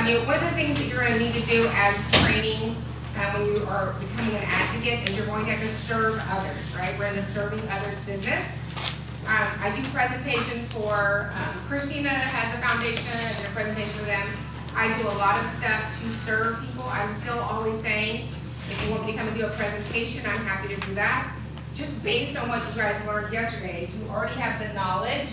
you, one of the things that you're going to need to do as training when you are becoming an advocate is you're going to have to serve others, right? We're in the serving others business. I do presentations for, Christina has a foundation, I did a presentation for them. I do a lot of stuff to serve people. I'm still always saying, if you want me to come and do a presentation, I'm happy to do that. Just based on what you guys learned yesterday, you already have the knowledge,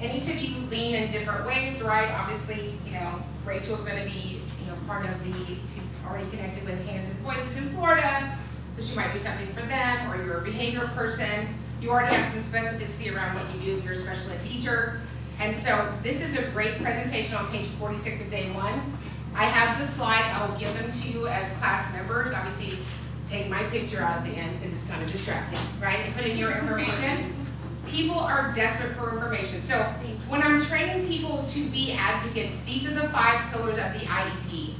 and each of you lean in different ways, right? Obviously, you know, Rachel's going to be, you know, part of the, she's already connected with Hands and Voices in Florida, so she might do something for them, or you're a behavior person. You already have some specificity around what you do if you're a special ed teacher. And so this is a great presentation on page 46 of day 1. I have the slides, I will give them to you as class members. Obviously, take my picture out at the end because it's kind of distracting, right? And put in your information. People are desperate for information. So when I'm training people to be advocates, these are the 5 pillars of the IEP.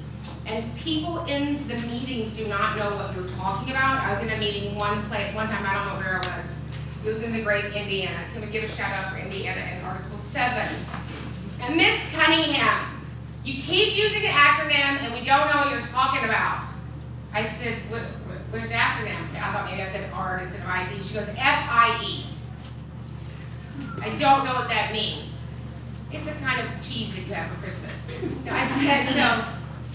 And people in the meetings do not know what you're talking about. I was in a meeting one time, I don't know where I was. It was in the great Indiana. Can we give a shout out for Indiana in Article 7? And Miss Cunningham, you keep using an acronym and we don't know what you're talking about. I said, where's the acronym? I thought maybe I said R instead of IEP. She goes, FIE. I don't know what that means. It's a kind of cheese that you have for Christmas. No, I said, so,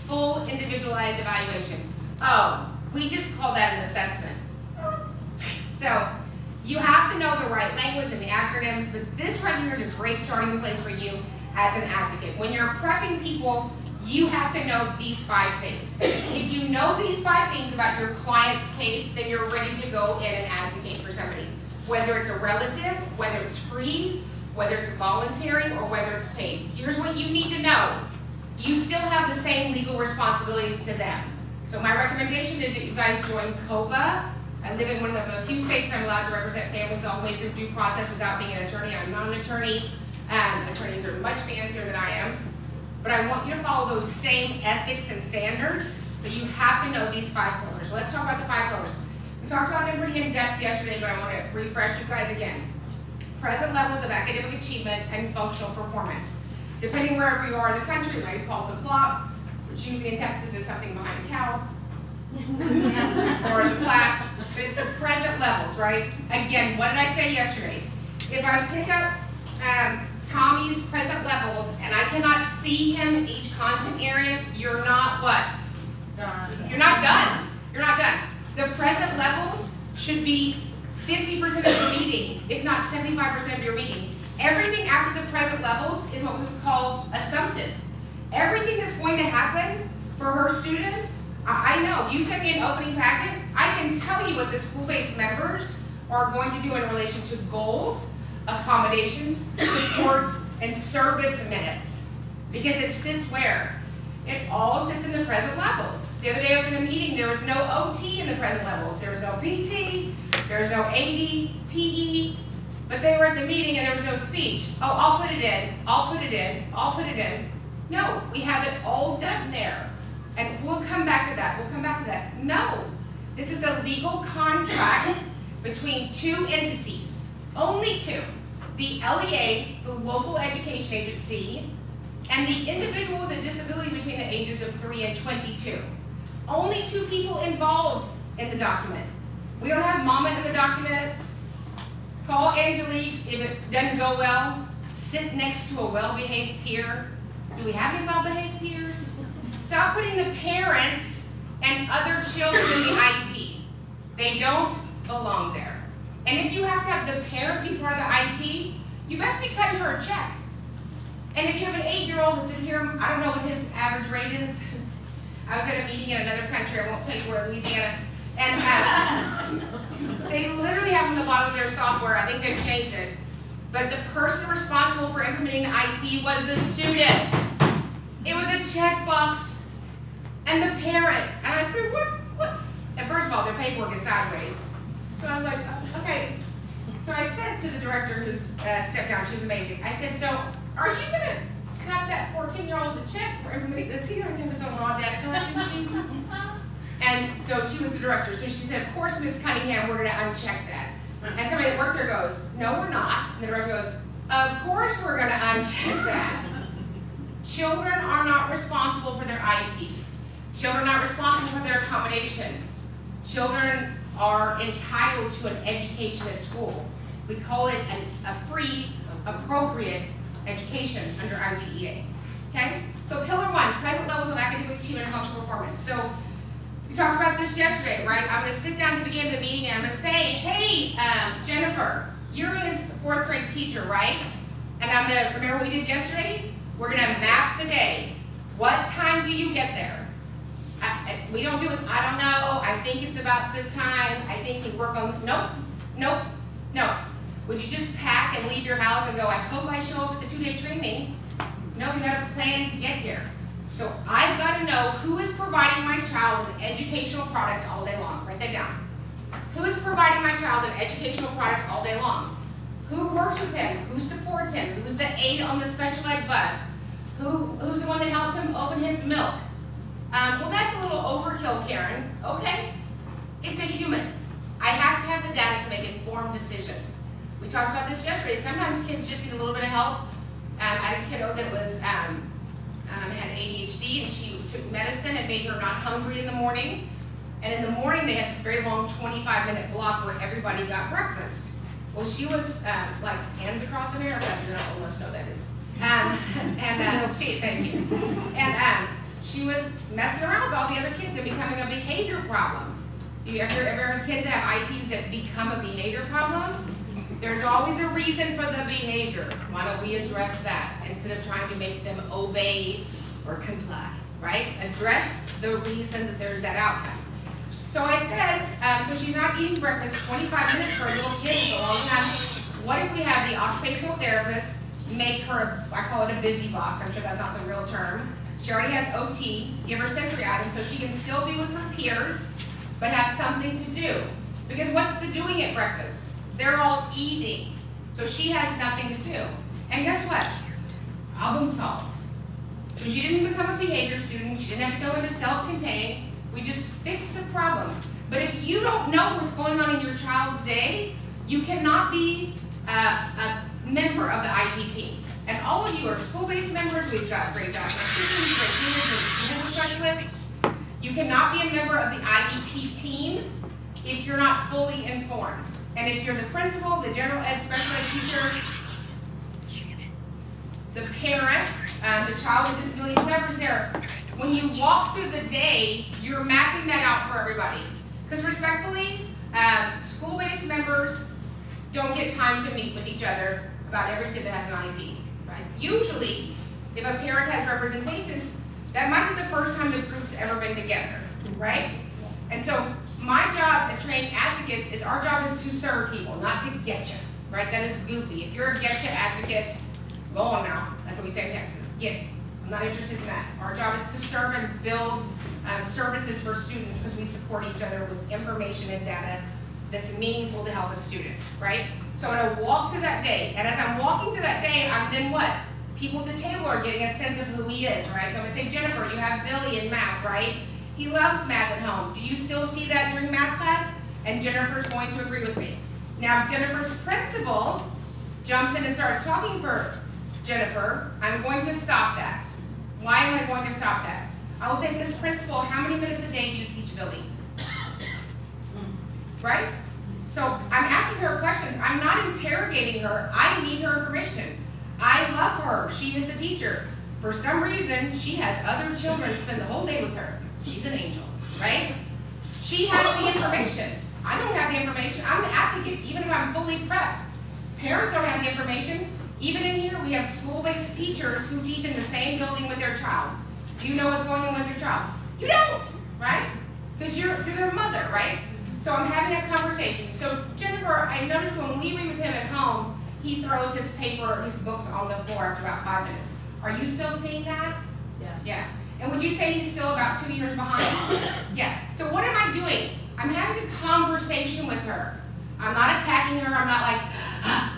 full individualized evaluation. Oh, we just call that an assessment. So, you have to know the right language and the acronyms, but this right here is a great starting place for you as an advocate. When you're prepping people, you have to know these 5 things. If you know these 5 things about your client's case, then you're ready to go in and advocate for somebody. Whether it's a relative, whether it's free, whether it's voluntary, or whether it's paid. Here's what you need to know. You still have the same legal responsibilities to them. So my recommendation is that you guys join COVA. I live in one of the few states that I'm allowed to represent families all the way through due process without being an attorney. I'm not an attorney. Attorneys are much fancier than I am. But I want you to follow those same ethics and standards, but you have to know these 5 pillars. Let's talk about the 5 pillars. We talked about them pretty in depth yesterday, but I want to refresh you guys again. Present levels of academic achievement and functional performance. Depending wherever you are in the country, it might be called the plot, which usually in Texas is something behind a cow, or the plat, but it's the present levels, right? Again, what did I say yesterday? If I pick up Tommy's present levels and I cannot see him in each content area, you're not what? You're not done. You're not done. The present levels should be 50% of your meeting, if not 75% of your meeting. Everything after the present levels is what we would call assumptive. Everything that's going to happen for her student, I know, you sent me an opening packet, I can tell you what the school-based members are going to do in relation to goals, accommodations, supports, and service minutes. Because it sits where? It all sits in the present levels. The other day I was in a meeting, there was no OT in the present levels. There was no PT, there was no AD, PE, but they were at the meeting and there was no speech. Oh, I'll put it in, I'll put it in, I'll put it in. No, we have it all done there. And we'll come back to that, we'll come back to that. No, this is a legal contract between 2 entities, only 2. The LEA, the local education agency, and the individual with a disability between the ages of 3 and 22. Only 2 people involved in the document. We don't have mama in the document. Call Angelique if it doesn't go well. Sit next to a well-behaved peer. Do we have any well-behaved peers? Stop putting the parents and other children in the IEP. They don't belong there. And if you have to have the parent be part of the IEP, you best be cutting her a check. And if you have an 8-year-old that's in here, I don't know what his average rate is. I was at a meeting in another country, I won't tell you where, Louisiana, and they literally have on the bottom of their software, I think they've changed it, but the person responsible for implementing the IEP was the student. It was a checkbox, and the parent. And I said, what? And first of all, their paperwork is sideways. So I was like, okay. So I said to the director who's stepped down, she was amazing, I said, so are you going to cut that 14-year-old a check for information? Does he have his own raw data collection sheets? And so she was the director. So she said, of course, Miss Cunningham, we're going to uncheck that. And somebody that worked there goes, no, we're not. And the director goes, of course we're going to uncheck that. Children are not responsible for their Children are not responsible for their accommodations. Children are entitled to an education at school. We call it a free, appropriate education under IDEA. Okay? So pillar one, present levels of academic achievement and functional performance. So we talked about this yesterday, right? I'm going to sit down at the beginning of the meeting and I'm going to say, hey, Jennifer, you're a fourth grade teacher, right? And I'm going to, remember what we did yesterday? We're going to map the day. What time do you get there? We don't do it, I don't know, I think it's about this time, I think we work on, nope, nope, no. Would you just pack and leave your house and go, I hope I show up at the 2-day training? No, you got to plan to get here. So I've got to know who is providing my child an educational product all day long. Write that down. Who is providing my child an educational product all day long? Who works with him? Who supports him? Who's the aide on the special ed bus? Who's the one that helps him open his milk? Well, that's a little overkill, Karen. Okay, it's a human. I have to have the data to make informed decisions. We talked about this yesterday. Sometimes kids just need a little bit of help. I had a kiddo that was had ADHD, and she took medicine and made her not hungry in the morning. And in the morning, they had this very long 25-minute block where everybody got breakfast. Well, she was like hands across America. You're not old enough to know that is. Thank you. And she was messing around with all the other kids and becoming a behavior problem. Do you ever heard kids that have IEPs that become a behavior problem? There's always a reason for the behavior. Why don't we address that instead of trying to make them obey or comply, right? Address the reason that there's that outcome. So I said, so she's not eating breakfast, 25 minutes for a little kid is a long time. What if we have the occupational therapist make her, I call it a busy box, I'm sure that's not the real term. She already has OT, give her sensory items so she can still be with her peers, but have something to do. Because what's the doing at breakfast? They're all eating. So she has nothing to do. And guess what? Problem solved. So she didn't become a behavior student, she didn't have to go into self-contained, we just fixed the problem. But if you don't know what's going on in your child's day, you cannot be a member of the IEP team. And all of you are school-based members. We've got great diagnosticians, great leaders, great specialists. You cannot be a member of the IEP team if you're not fully informed. And if you're the principal, the general ed special ed teacher, the parent, the child with disability, whoever's there, when you walk through the day, you're mapping that out for everybody. Because respectfully, school-based members don't get time to meet with each other about everything that has an IEP. Right? Usually, if a parent has representation, that might be the first time the group's ever been together, right? And so my job as training advocates is our job is to serve people, not to get you, right? That is goofy. If you're a get you advocate, go on now. That's what we say in Texas. Get. I'm not interested in that. Our job is to serve and build services for students because we support each other with information and data that's meaningful to help a student, right? So I'm going to walk through that day, and as I'm walking through that day, I'm then what? People at the table are getting a sense of who he is, right? So I'm going to say, Jennifer, you have Billy in math, right? He loves math at home. Do you still see that during math class? And Jennifer's going to agree with me. Now, Jennifer's principal jumps in and starts talking for Jennifer. I'm going to stop that. Why am I going to stop that? I will say, Miss Principal, how many minutes a day do you teach Billy? Right? So I'm asking her questions. I'm not interrogating her. I need her information. I love her. She is the teacher. For some reason, she has other children spend the whole day with her. She's an angel, right? She has the information. I don't have the information. I'm the advocate, even if I'm fully prepped. Parents don't have the information. Even in here, we have school-based teachers who teach in the same building with their child. Do you know what's going on with your child? You don't, right? Because you're their mother, right? So I'm having a conversation. So Jennifer, I noticed when we read with him at home, he throws his paper, his books on the floor after about 5 minutes. Are you still seeing that? Yes. Yeah. And would you say he's still about 2 years behind? Yeah. So what am I doing? I'm having a conversation with her. I'm not attacking her. I'm not like,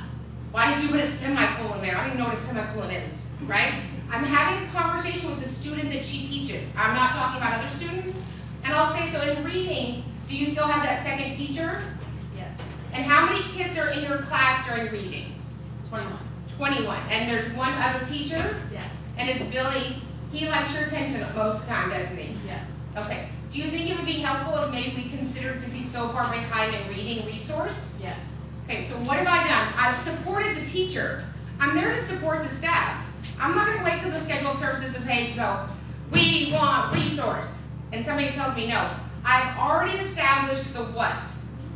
why did you put a semicolon there? I don't even know what a semicolon is, right? I'm having a conversation with the student that she teaches. I'm not talking about other students. And I'll say, so in reading, do you still have that second teacher? Yes. And how many kids are in your class during reading? 21. 21. And there's one other teacher? Yes. And it's Billy. He likes your attention most of the time, doesn't he? Yes. Okay. Do you think it would be helpful if maybe we considered, since he's so far behind in reading resource? Yes. Okay, so what have I done? I've supported the teacher. I'm there to support the staff. I'm not going to wait till the scheduled services page to go, we want resource. And somebody tells me no. I've already established the what?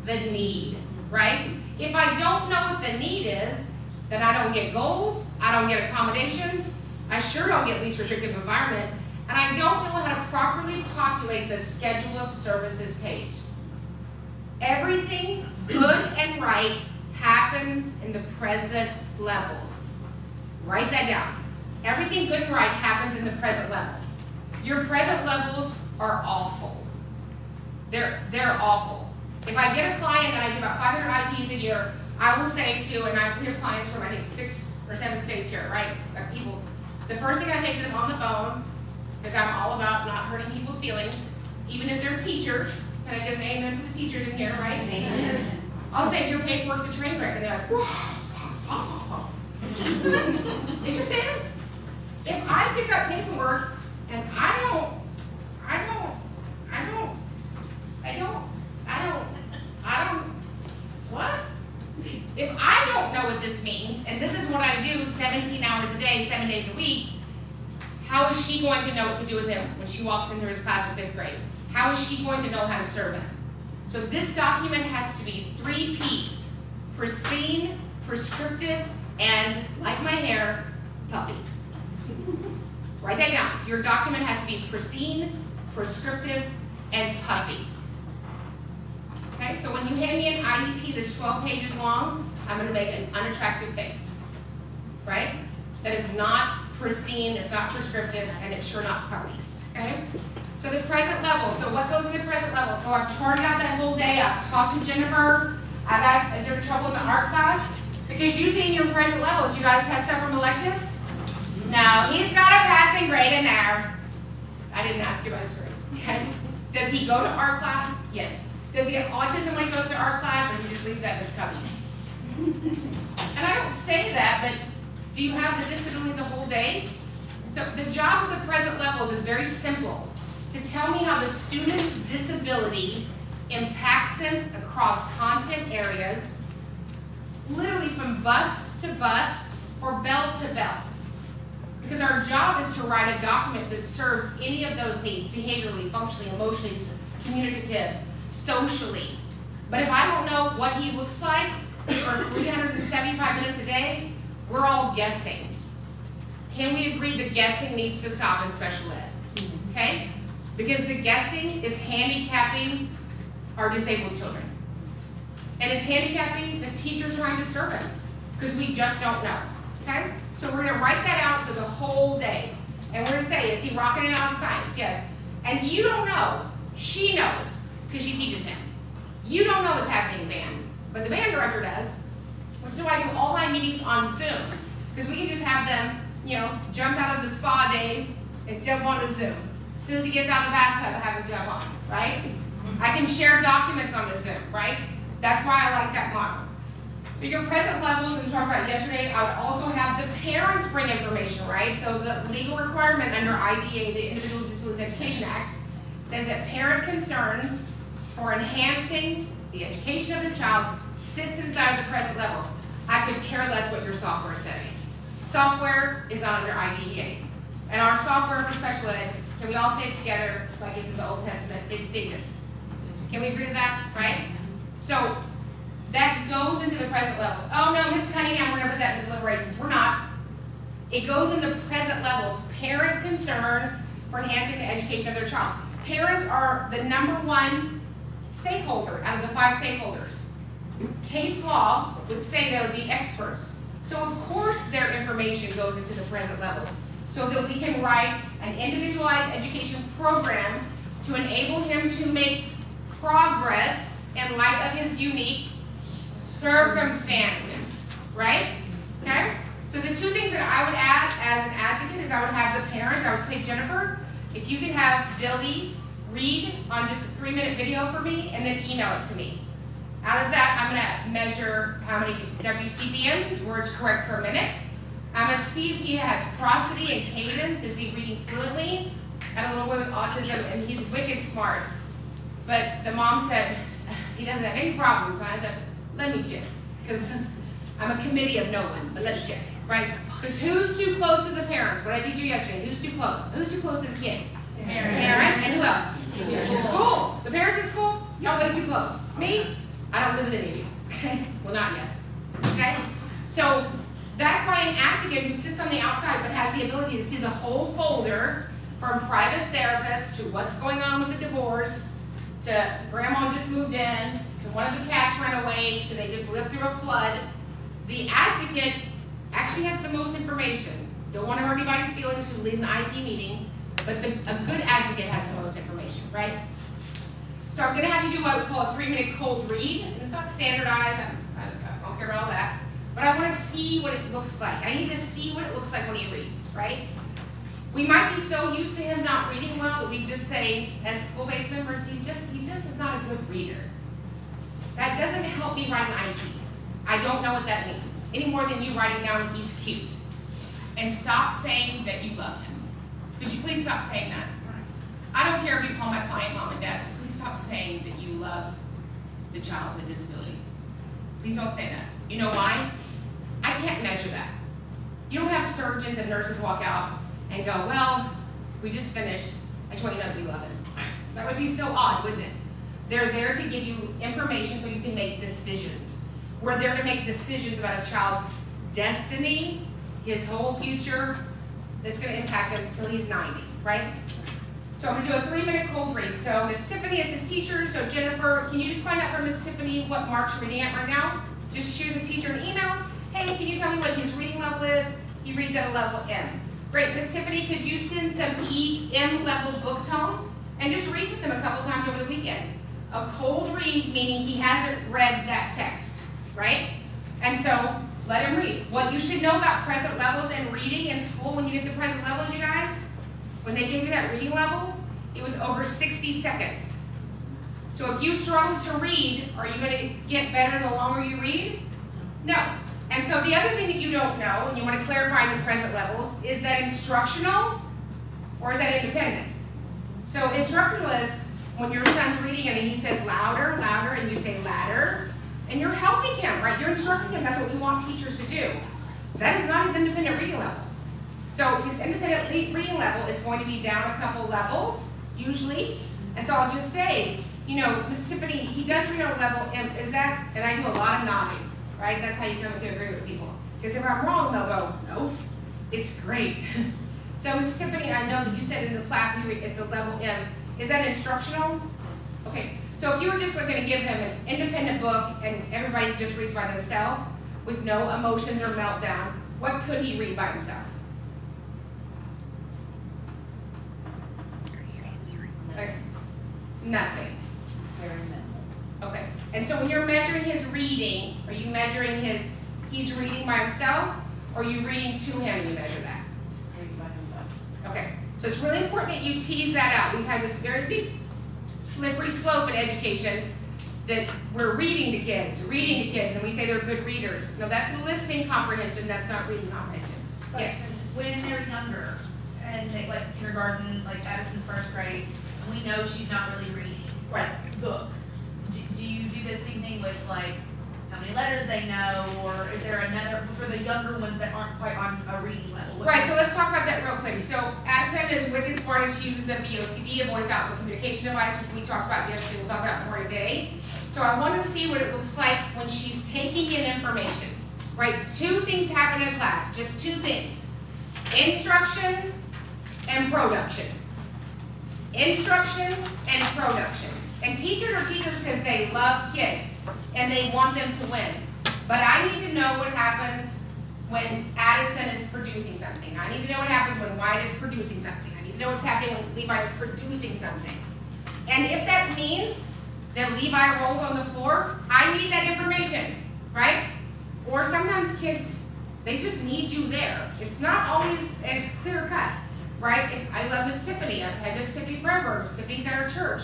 The need, right? If I don't know what the need is, then I don't get goals, I don't get accommodations, I sure don't get least restrictive environment, and I don't know how to properly populate the schedule of services page. Everything good and right happens in the present levels. Write that down. Everything good and right happens in the present levels. Your present levels are awful. They're awful. If I get a client and I do about 500 IPs a year, I will say to, and we have clients from I think 6 or 7 states here, right? People. The first thing I say to them on the phone, because I'm all about not hurting people's feelings, even if they're teachers. Can I get an amen for the teachers in here, right? Amen. I'll say your paperwork's a train wreck, and they're like, whoa. It just is. If I pick up paperwork and I don't, what? If I don't know what this means, and this is what I do 17 hours a day, 7 days a week, how is she going to know what to do with him when she walks into his class in 5th grade? How is she going to know how to serve him? So this document has to be 3 P's: pristine, prescriptive, and, like my hair, puppy. Write that down. Your document has to be pristine, prescriptive, and puppy. Okay, so when you hand me an IEP that's 12 pages long, I'm going to make an unattractive face, right? That is not pristine, it's not prescriptive, and it's sure not puppy, okay? So the present level, so what goes in the present level? So I've charted out that whole day, I've talked to Jennifer, I've asked, is there trouble in the art class? Because usually in your present levels, you guys have stuff from electives? No, he's got a passing grade in there. I didn't ask you about his grade, okay? Does he go to art class? Yes. Does he have autism when he goes to art class, or he just leaves that in his cubby? And I don't say that, but do you have the disability the whole day? So the job of the present levels is very simple. To tell me how the student's disability impacts him across content areas, literally from bus to bus or bell to bell. Because our job is to write a document that serves any of those needs, behaviorally, functionally, emotionally, communicative, socially. But if I don't know what he looks like for 375 minutes a day, we're all guessing. Can we agree that guessing needs to stop in special ed? Okay? Because the guessing is handicapping our disabled children. And it's handicapping the teacher trying to serve him, because we just don't know. Okay? So we're going to write that out for the whole day. And we're going to say, is he rocking it out in science? Yes. And you don't know. She knows, because she teaches him. You don't know what's happening in band, but the band director does. Which is why I do all my meetings on Zoom. Because we can just have them, jump out of the spa day and jump onto Zoom. As soon as he gets out of the bathtub, have him jump on, right? I can share documents on the Zoom, right? That's why I like that model. So your present levels, as we talked about yesterday, I would also have the parents bring information, right? So the legal requirement under IDA, the Individual with Disabilities Education Act, says that parent concerns for enhancing the education of their child sits inside of the present levels. I could care less what your software says. Software is not under IDEA. And our software for special ed, can we all say it together like it's in the Old Testament? It's stated. Can we agree to that, right? So that goes into the present levels. Oh no, Mrs. Cunningham, we're going to put that in the deliberations. We're not. It goes in the present levels. Parent concern for enhancing the education of their child. Parents are the #1 stakeholder out of the 5 stakeholders. Case law would say they would be experts. So of course their information goes into the present levels. So that we can write an individualized education program to enable him to make progress in light of his unique circumstances, right? Okay? So the 2 things that I would add as an advocate is I would have the parents, I would say, Jennifer, if you could have Billy read on just a 3-minute video for me and then email it to me. Out of that, I'm going to measure how many WCBMs, his words correct per minute. I'm going to see if he has prosody and cadence. Is he reading fluently? And a little bit with autism, and he's wicked smart. But the mom said, he doesn't have any problems. And I said, let me check. Because I'm a committee of no one, but let me check, right? Because who's too close to the parents? What I teach you yesterday, who's too close? Who's too close to the kid? Parents. And who else? School. The parents at school? Y'all way too close. Me? I don't live with any of you. Okay? Well, not yet. Okay? So that's why an advocate who sits on the outside but has the ability to see the whole folder, from private therapists to what's going on with the divorce, to grandma just moved in, to one of the cats ran away, to they just lived through a flood. The advocate actually has the most information. Don't want to hurt anybody's feelings who lead the IP meeting, but a good advocate has the most information, right? So I'm going to have you do what we call a 3-minute cold read, and it's not standardized. I don't care about all that. But I want to see what it looks like. I need to see what it looks like when he reads, right? We might be so used to him not reading well that we just say, as school-based members, he just is not a good reader. That doesn't help me write an IP. I don't know what that means, any more than you writing down he's cute. And stop saying that you love him. Could you please stop saying that? I don't care if you call my client mom and dad. Please stop saying that you love the child with a disability. Please don't say that. You know why? I can't measure that. You don't have surgeons and nurses walk out and go, well, we just finished. I just want you to know that we love him. That would be so odd, wouldn't it? They're there to give you information so you can make decisions. We're there to make decisions about a child's destiny, his whole future, that's going to impact him until he's 90, right? So I'm going to do a 3-minute cold read. So Miss Tiffany is his teacher. So Jennifer, can you just find out from Miss Tiffany what Mark's reading at right now? Just shoot the teacher an email. Hey, can you tell me what his reading level is? He reads at a level M. Great, Miss Tiffany, could you send some EM level books home? And just read with them a couple times over the weekend. A cold read, meaning he hasn't read that text, right? And so, let him read. What you should know about present levels and reading in school when you get to present levels, you guys, when they gave you that reading level, it was over 60 seconds. So if you struggle to read, are you going to get better the longer you read? No. And so the other thing that you don't know, and you want to clarify in the present levels, is that instructional or is that independent? So instructional is when your son's reading and he says louder, louder, and you say louder, and you're helping him, right? You're instructing him. That's what we want teachers to do. That is not his independent reading level. So his independent reading level is going to be down a couple levels, usually. And so I'll just say, you know, Miss Tiffany, he does read on a level, and is that, and I do a lot of nodding, right? That's how you come to agree with people. Because if I'm wrong, they'll go, no, it's great. So Miss Tiffany, I know that you said in the class it's a level M. Is that instructional? Okay, so if you were just going to give him an independent book and everybody just reads by themselves with no emotions or meltdown, what could he read by himself? Okay. Nothing. Very minimal. Okay, and so when you're measuring his reading, are you measuring he's reading by himself, or are you reading to him and you measure that? Reading by himself. Okay, so it's really important that you tease that out. We've had this very big slippery slope in education that we're reading to kids, and we say they're good readers. No, that's listening comprehension, that's not reading comprehension. Yes? When they're younger, and they, like kindergarten, like Addison's first grade, we know she's not really reading books. Do you do the same thing with like how many letters they know, or is there another for the younger ones that aren't quite on a reading level? Right, so let's talk about that real quick. So Addison is wicked smart and she uses a VOCD, a voice output communication device, which we talked about yesterday. We'll talk about more today. So I want to see what it looks like when she's taking in information. Right, 2 things happen in class, just 2 things. Instruction and production. Instruction and production. And teachers are teachers because they love kids and they want them to win. But I need to know what happens when Addison is producing something. I need to know what happens when Wyatt is producing something. I need to know what's happening when Levi's producing something. And if that means that Levi rolls on the floor, I need that information, right? Or sometimes kids, they just need you there. It's not always as clear cut. Right? I love Miss Tiffany. I've had Miss Tiffany forever. Miss Tiffany's at our church.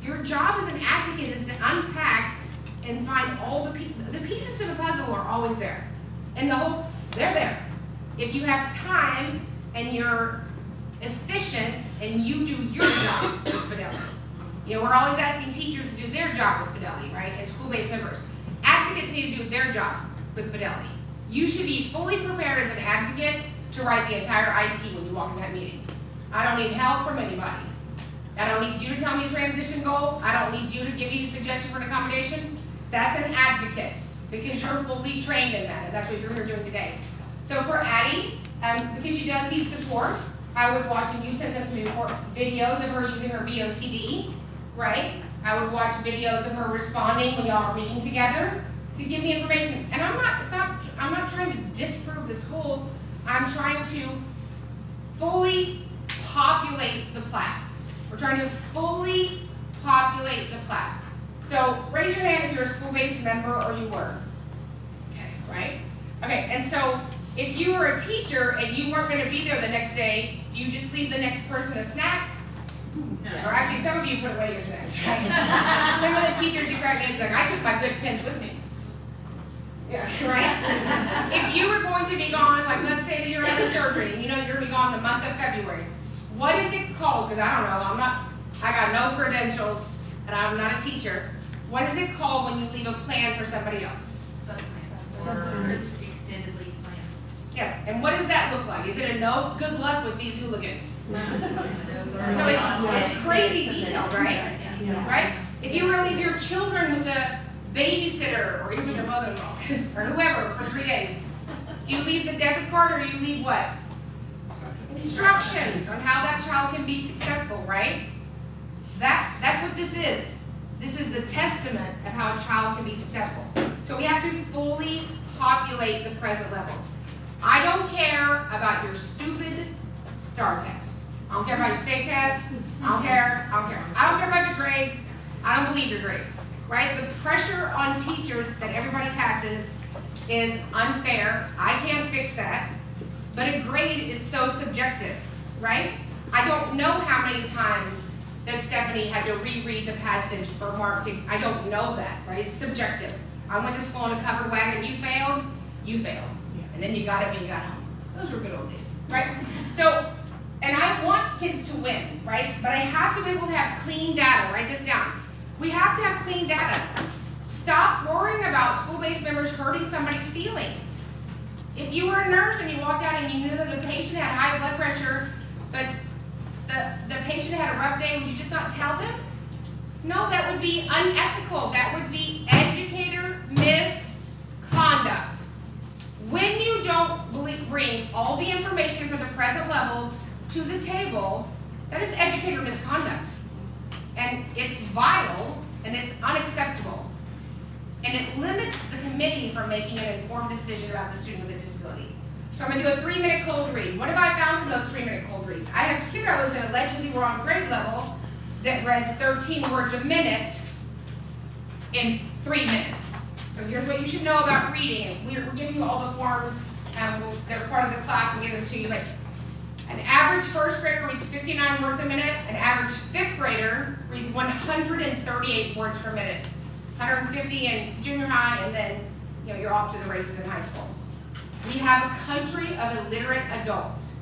Your job as an advocate is to unpack and find all the pieces to the puzzle are always there. And they're there. If you have time and you're efficient, and you do your job with fidelity. You know, we're always asking teachers to do their job with fidelity, right? And school-based members. Advocates need to do their job with fidelity. You should be fully prepared as an advocate to write the entire IP when you walk in that meeting. I don't need help from anybody. I don't need you to tell me a transition goal. I don't need you to give me a suggestion for an accommodation. That's an advocate, because you're fully trained in that, and that's what you're here doing today. So for Addie, because she does need support, I would watch, and you sent them to me before, videos of her using her VOCD, right? I would watch videos of her responding when y'all are meeting together to give me information. And I'm not trying to disprove the school. I'm trying to fully populate the plat. We're trying to fully populate the plat. So raise your hand if you're a school-based member or you were. Okay, right? Okay, and so if you were a teacher and you weren't going to be there the next day, do you just leave the next person a snack? No. Or actually, some of you put away your snacks, right? Some of the teachers you crack in, like, I took my good pens with me. Yeah, right? If you were going to be gone, like let's say that you're having surgery and you know you're going to be gone the month of February, what is it called? Because I don't know, I got no credentials and I'm not a teacher. What is it called when you leave a plan for somebody else? Or extended leave plan. Yeah, and what does that look like? Is it a no? Good luck with these hooligans. No, it's crazy detailed, right? Right? If you were to leave your children with a babysitter or even their mother-in-law or whoever for 3 days, do you leave the debit card or you leave what? Instructions on how that child can be successful, right? That's what this is. This is the testament of how a child can be successful. So we have to fully populate the present levels. I don't care about your stupid STAR test. I don't care about your state test. I don't care. I don't care about your grades. I don't believe your grades, right? The pressure on teachers that everybody passes is unfair. I can't fix that. But a grade is so subjective, right? I don't know how many times that Stephanie had to reread the passage for marking. I don't know that, right? It's subjective. I went to school in a covered wagon. You failed. And then you got it when you got home. Those were good old days, right? So, and I want kids to win, right? But I have to be able to have clean data. Write this down. We have to have clean data. Stop worrying about school-based members hurting somebody's feelings. If you were a nurse and you walked out and you knew that the patient had high blood pressure, but the patient had a rough day, would you just not tell them? No, that would be unethical. That would be educator misconduct. When you don't bring all the information for the present levels to the table, that is educator misconduct. And it's vital and it's unacceptable. And it limits the committee from making an informed decision about the student with a disability. So I'm going to do a 3-minute cold read. What have I found from those 3-minute cold reads? I have kiddos that allegedly were on grade level that read 13 words a minute in 3 minutes. So here's what you should know about reading. We're giving you all the forms. They're part of the class and give them to you. But an average first grader reads 59 words a minute. An average 5th grader reads 138 words per minute. 150 in junior high, and then you're off to the races in high school. We have a country of illiterate adults.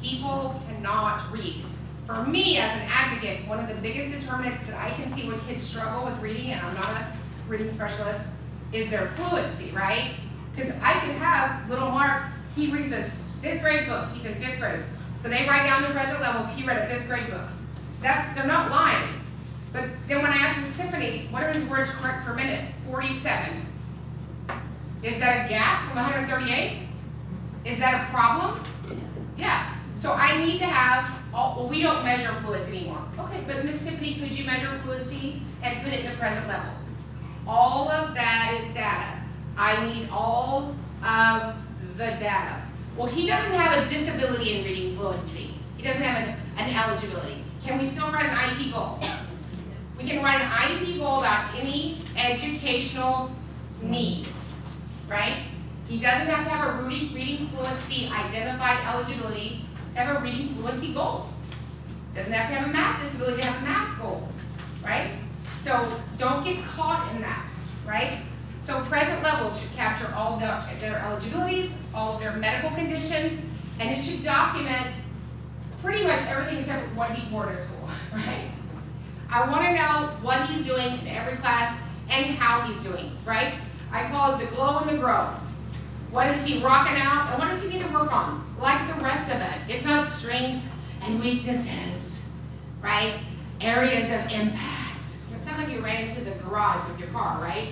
People cannot read. For me, as an advocate, one of the biggest determinants that I can see when kids struggle with reading, and I'm not a reading specialist, is their fluency, right? Because I could have little Mark, he reads a 5th grade book, he's in 5th grade. So they write down their present levels, he read a 5th grade book. They're not lying. But then when I asked Miss Tiffany, what are his words correct per minute? 47. Is that a gap from 138? Is that a problem? Yeah. So I need to have, well, we don't measure fluency anymore. Okay, but Miss Tiffany, could you measure fluency and put it in the present levels? All of that is data. I need all of the data. Well, he doesn't have a disability in reading fluency. He doesn't have an eligibility. Can we still write an IEP goal? We can write an IEP goal about any educational need, right? He doesn't have to have a reading fluency identified eligibility to have a reading fluency goal. Doesn't have to have a math disability to have a math goal, right? So don't get caught in that, right? So present levels should capture all of their eligibilities, all of their medical conditions, and it should document pretty much everything except what he wore to school, right? I want to know what he's doing in every class and how he's doing, right? I call it the glow and the grow. What is he rocking out and what does he need to work on? Like the rest of it. It's not strengths and weaknesses, right? Areas of impact. It sounds like you ran into the garage with your car, right?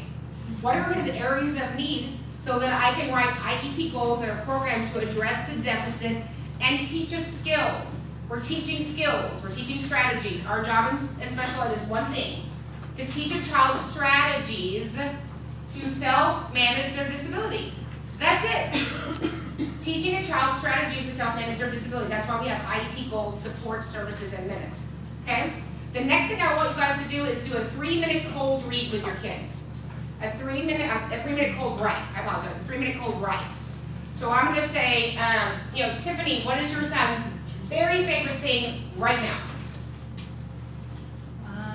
What are his areas of need so that I can write IEP goals and a program to address the deficit and teach a skill. We're teaching skills, we're teaching strategies. Our job in special ed is one thing, to teach a child strategies to self-manage their disability. That's it. Teaching a child strategies to self-manage their disability. That's why we have IEP goals, support services, and minutes. Okay? The next thing I want you guys to do is do a 3-minute cold read with your kids. A 3-minute cold write. I apologize. A 3-minute cold write. So I'm going to say, Tiffany, what is your son's very favorite thing right now?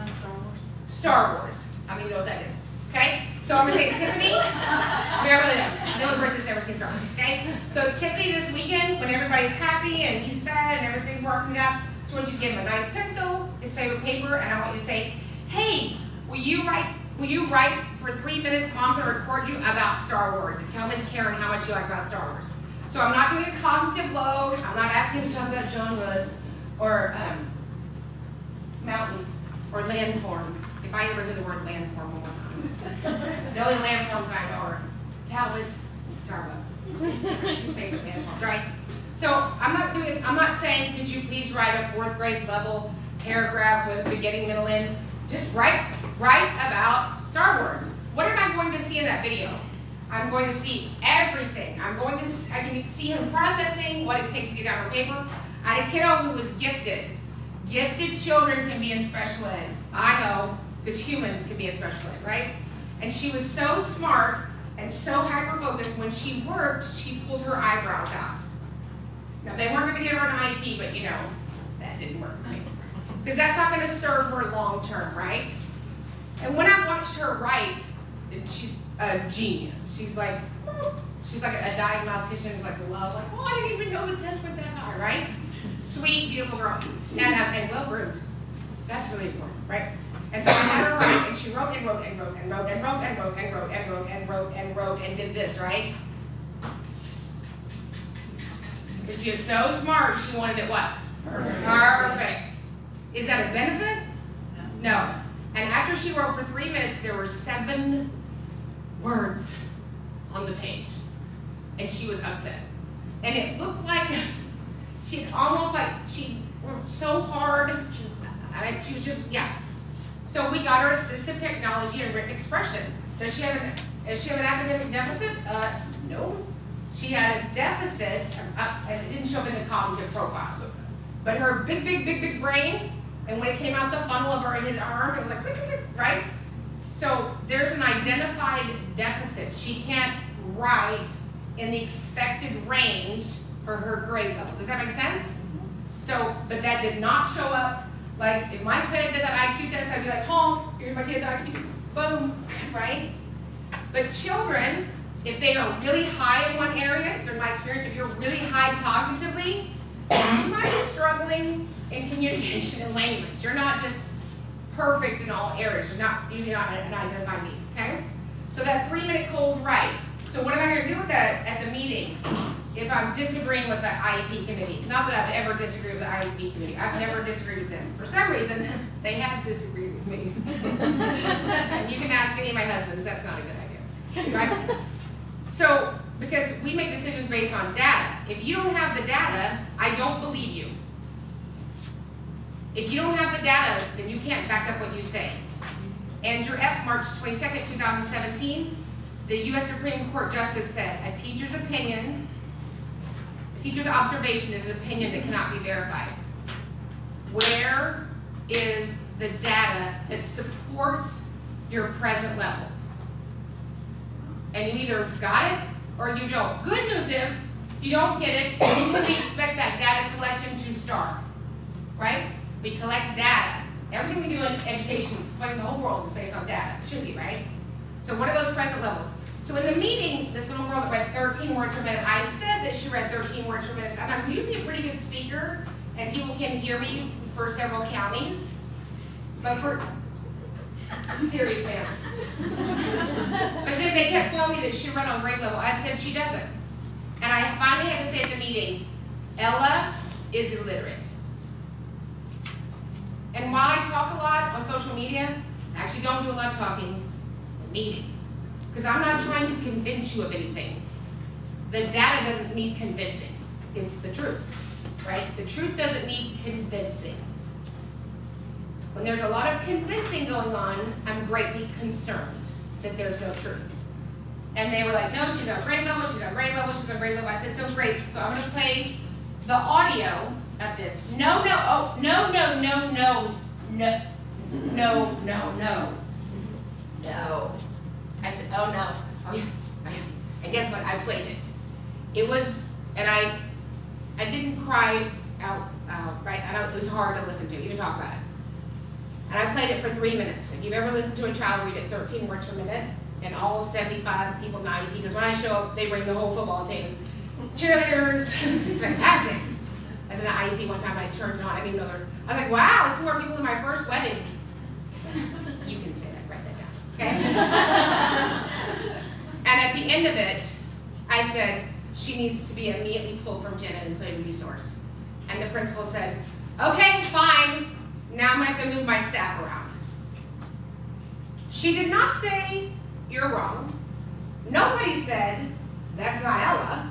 Star Wars. Star Wars. How many know what that is? Okay? So I'm going to say, Tiffany, we really don't. The only person that's never seen Star Wars, okay? So Tiffany this weekend, when everybody's happy and he's fed and everything's working out, so I want you to give him a nice pencil, his favorite paper, and I want you to say, hey, will you write for 3 minutes, Mom's going to record you about Star Wars, and tell Miss Karen how much you like about Star Wars. So I'm not doing a cognitive load, I'm not asking him to talk about genres, or mountains, or landforms. If I ever hear the word landform one more time. The only landforms I know are tablets and Starbucks. Two favorite landforms, right? So I'm not saying, could you please write a 4th grade level paragraph with beginning, middle, end. Just write about Star Wars. What am I going to see in that video? I'm going to see everything. I can see him processing what it takes to get down on paper. I had a kiddo who was gifted. Gifted children can be in special ed. I know, because humans can be in special ed, right? And she was so smart and so hyper-focused, when she worked, she pulled her eyebrows out. Now, they weren't going to get her an IEP, but that didn't work, right? Because that's not going to serve her long-term, right? And when I watched her write, she's a genius. She's like a diagnostician, is like love, like, oh, I didn't even know the test went that high, right? Sweet, beautiful girl, and well-groomed. That's really important, right? And so I had her write, and she wrote and wrote and wrote and wrote and wrote and wrote and wrote and wrote and wrote and wrote and did this, right? Because she is so smart, she wanted it what? Perfect. Is that a benefit? No. And after she wrote for 3 minutes, there were 7 words on the page. And she was upset. And it looked like she worked so hard. She was just, So we got her assistive technology and written expression. Does she have an academic deficit? No. She had a deficit, and it didn't show up in the cognitive profile. But her big brain, and when it came out the funnel of his arm, it was like click, click, click, right? So there's an identified deficit. She can't write in the expected range for her grade level. Does that make sense? So, but that did not show up. Like if my kid did that IQ test, I'd be like, oh, here's my kid's IQ, boom, right? But children, if they are really high in one area, it's in my experience, if you're really high cognitively, you might be struggling in communication and language. You're not just perfect in all areas. You're usually not an identified need, okay? So that 3-minute cold write. So what am I going to do with that at the meeting if I'm disagreeing with the IEP committee? Not that I've ever disagreed with the IEP committee. I've never disagreed with them. For some reason, they have disagreed with me. And you can ask any of my husbands. That's not a good idea, right? So, because we make decisions based on data. If you don't have the data, I don't believe you. If you don't have the data, then you can't back up what you say. Andrew F., March 22nd, 2017, the U.S. Supreme Court Justice said, a teacher's observation is an opinion that cannot be verified. Where is the data that supports your present levels? And you either got it or you don't. Good news is, if you don't get it, when can we expect that data collection to start? Right? We collect data. Everything we do in education, like in the whole world, is based on data. It should be, right? So what are those present levels? So in the meeting, this little girl that read 13 words per minute, I said that she read 13 words per minute, and I'm usually a pretty good speaker, and people can hear me for several counties, but for, serious ma'am. But then they kept telling me that she run on grade level. I said she doesn't. And I finally had to say at the meeting, Ella is illiterate. And while I talk a lot on social media, I actually don't do a lot of talking in meetings. Because I'm not trying to convince you of anything. The data doesn't need convincing. It's the truth, right? The truth doesn't need convincing. When there's a lot of convincing going on, I'm greatly concerned that there's no truth. And they were like, no, she's on grade level, she's on grade level, she's on grade level. I said, so great. So I'm gonna play the audio of this. No, no, oh, no, no, no, no, no, no, no, no, no. I said, oh no, oh yeah, oh yeah. And guess what, I played it. It was, and I didn't cry out, right? It was hard to listen to, even talk about it. And I played it for 3 minutes. If you've ever listened to a child read it 13 words per minute, and all 75 people in the IEP, because when I show up, they bring the whole football team. Cheerleaders, it's fantastic. As an IEP one time, I turned it on, I didn't even know I was like, wow, it's more people than my first wedding. You can say that, write that down, okay? And at the end of it, I said, she needs to be immediately pulled from Jenna and put in resource. And the principal said, okay, fine. Now I'm gonna have to move my staff around. She did not say, you're wrong. Nobody said, that's not Ella.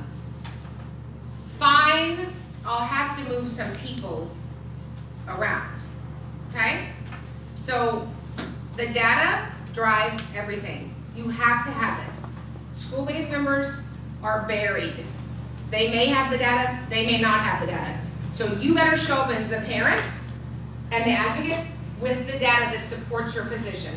Fine, I'll have to move some people around, okay? So the data drives everything. You have to have it. School-based members are buried. They may have the data, they may not have the data. So you better show up as the parent and the advocate with the data that supports your position.